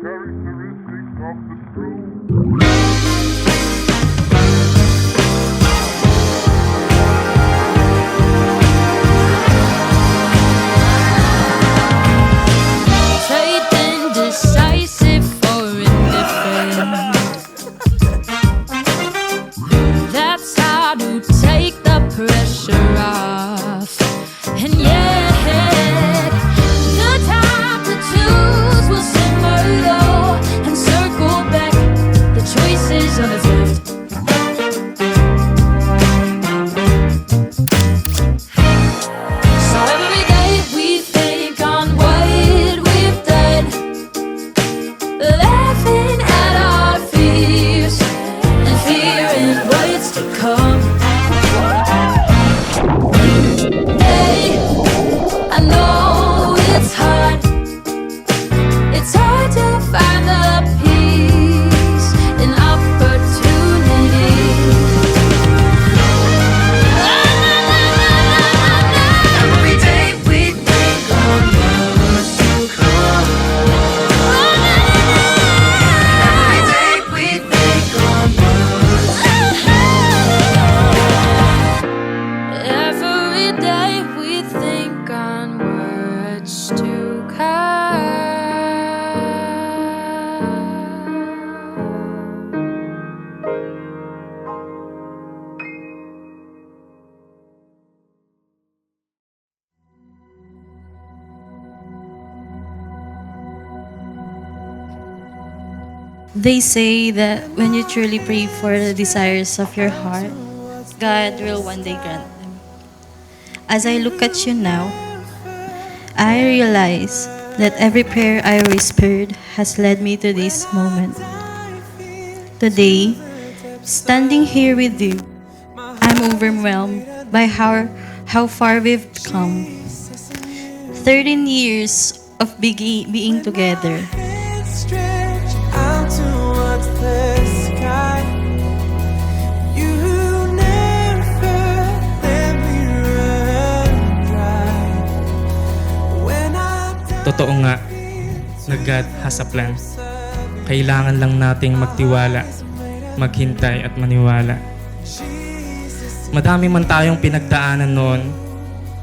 characteristics of the true. Trading decisive for indifferent. That's how to take the pressure off. And yet, the time to choose will simmer low and circle back the choices on its left. So every day we think on what we've done, laughing at our fears and fearing what's to come. Hey, I know it's hard. It's hard to find the peace in opportunity. Every day we think on what's to come. Every day we think on what's to come. Every day we think on what's to come. They say that when you truly pray for the desires of your heart, God will one day grant them. As I look at you now, I realize that every prayer I whispered has led me to this moment. Today, standing here with you, I'm overwhelmed by how far we've come. 13 years of being together. Stretch out towards the sky. You never let me run dry. When I'm Totoo nga na God has a plan. Kailangan lang nating magtiwala, maghintay at maniwala. Madami man tayong pinagdaanan noon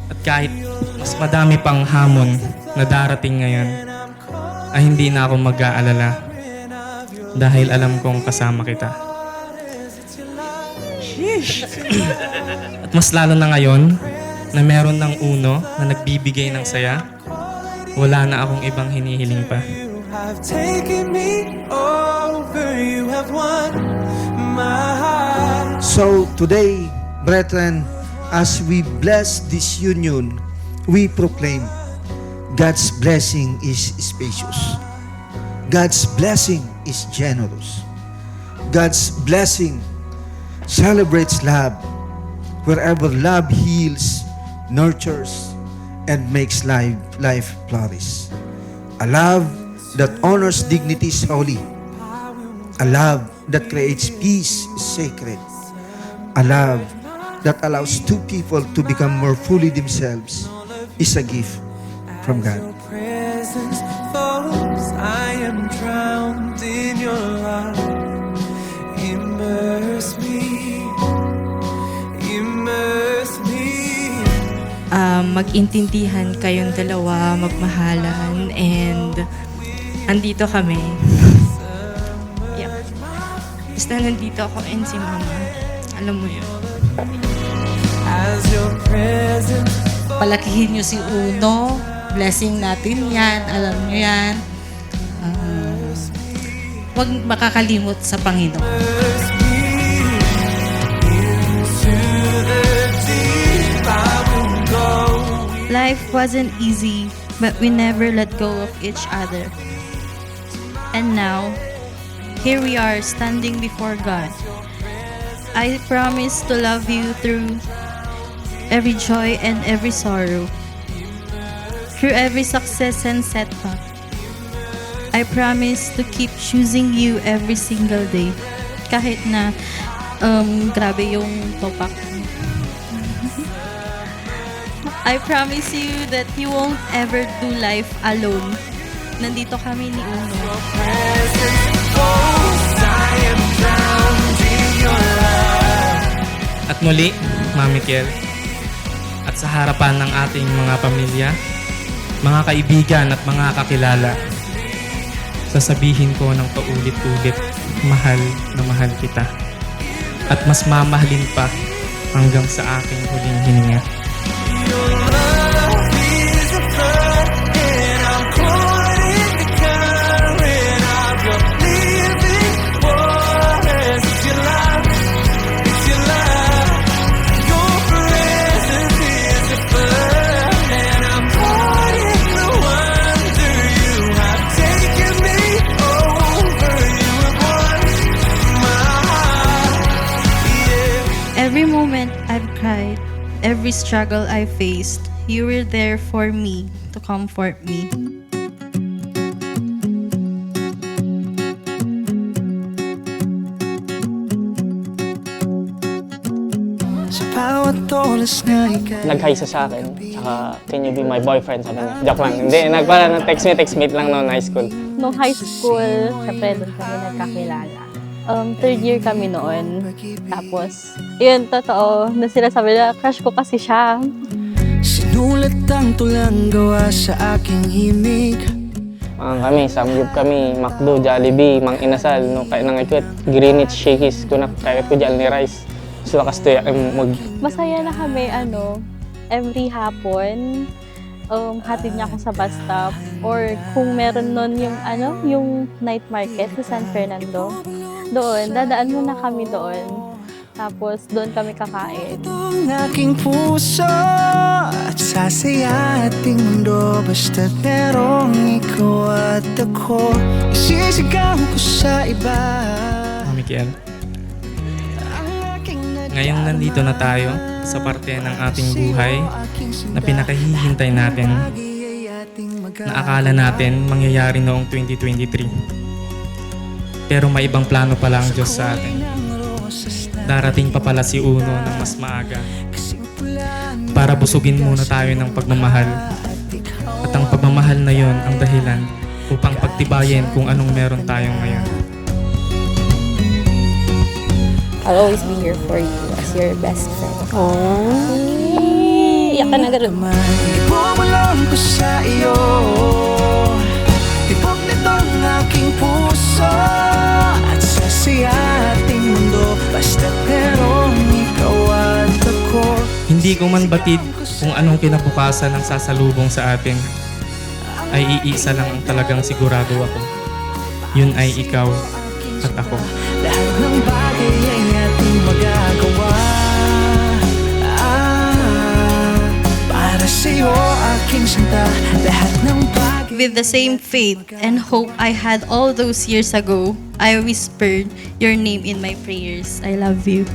at kahit mas madami pang hamon na darating ngayon, ay hindi na ako mag-aalala dahil alam kong kasama kita. At mas lalo na ngayon na meron ng uno na nagbibigay ng saya, wala na akong ibang hinihiling pa. you have taken me over, you have won my heart. So today, brethren, as we bless this union, we proclaim God's blessing is spacious. God's blessing is generous. God's blessing celebrates love, wherever love heals, nurtures, and makes life flourish. A love that honors dignity is holy. A love that creates peace is sacred. A love that allows two people to become more fully themselves is a gift from God. Your presence falls, I am drowned in your love. Immerse me, immerse me. Mag-intindihan kayong dalawa, magmahalan, and andito kami. Yeah. Basta nandito ako and si Mama. Alam mo yun. As your presence Palakihin nyo si Uno. Blessing natin yan. Alam nyo yan. Huwag makakalimot sa Panginoon. immerse me into the deep, I will go. Life wasn't easy, but we never let go of each other. And now, here we are standing before God. I promise to love you through every joy and every sorrow, through every success and setback. I promise to keep choosing you every single day. Kahit na grabe yung topak. I promise you that you won't ever do life alone. Nandito kami ni Uno. At muli, Mami Kiel, at sa harapan ng ating mga pamilya, mga kaibigan at mga kakilala, sasabihin ko ng paulit-ulit, mahal na mahal kita. At mas mamahalin pa hanggang sa aking huling hininga. Every moment I've cried, every struggle I faced, you were there for me to comfort me. Sa bawat oras na ikay Nag-hi siya sa akin, tsaka can you be my boyfriend, sabi niya. Joke lang, hindi, text mate lang noon high school. Nung high school, syempre doon kami nagkakilala. Third year kami noon. Tapos, yun, totoo, na sinasabi na crush ko kasi siya. sinulat ang tulang gawa sa aking himig. Kami, samgyup kami, McDo, Jollibee, Mang Inasal, no, kaya nang ikwet, Greenwich, Shakey's, kunak, kaya ko dyan ni Rice. So, kastoy, Masaya na kami, every hapon, hatid niya ako sa bus stop. Or kung meron nun yung night market sa San Fernando, doon, dadaan muna kami doon. Tapos doon kami kakain. Itong aking puso at sasaya ating mundo. Basta't merong ikaw at ako, isisigaw ko sa iba. Mami Kiel, ngayon nandito na tayo sa parte ng ating buhay na pinakahihintay natin, na akala natin mangyayari noong 2023. Pero may ibang plano pala ang Diyos sa atin. Darating pa pala si Uno ng mas maaga para busugin muna tayo ng pagmamahal. At ang pagmamahal na yon ang dahilan upang pagtibayin kung anong meron tayo ngayon. I'll always be here for you as your best friend. Iyak ka na gano'n. Ibubulong ko sa iyo, tibok nitong aking puso at sasaya ating mundo. Basta't merong ikaw at ako. Hindi ko man batid kung anong kinabukasan ng sasalubong sa atin, ay iisa lang ang talagang sigurado ako. Yun ay ikaw at ako. Lahat ng bagay ay ating magagawa. Para sa'yo aking sinta, lahat ng bagay. With the same faith and hope I had all those years ago, I whispered your name in my prayers. I love you.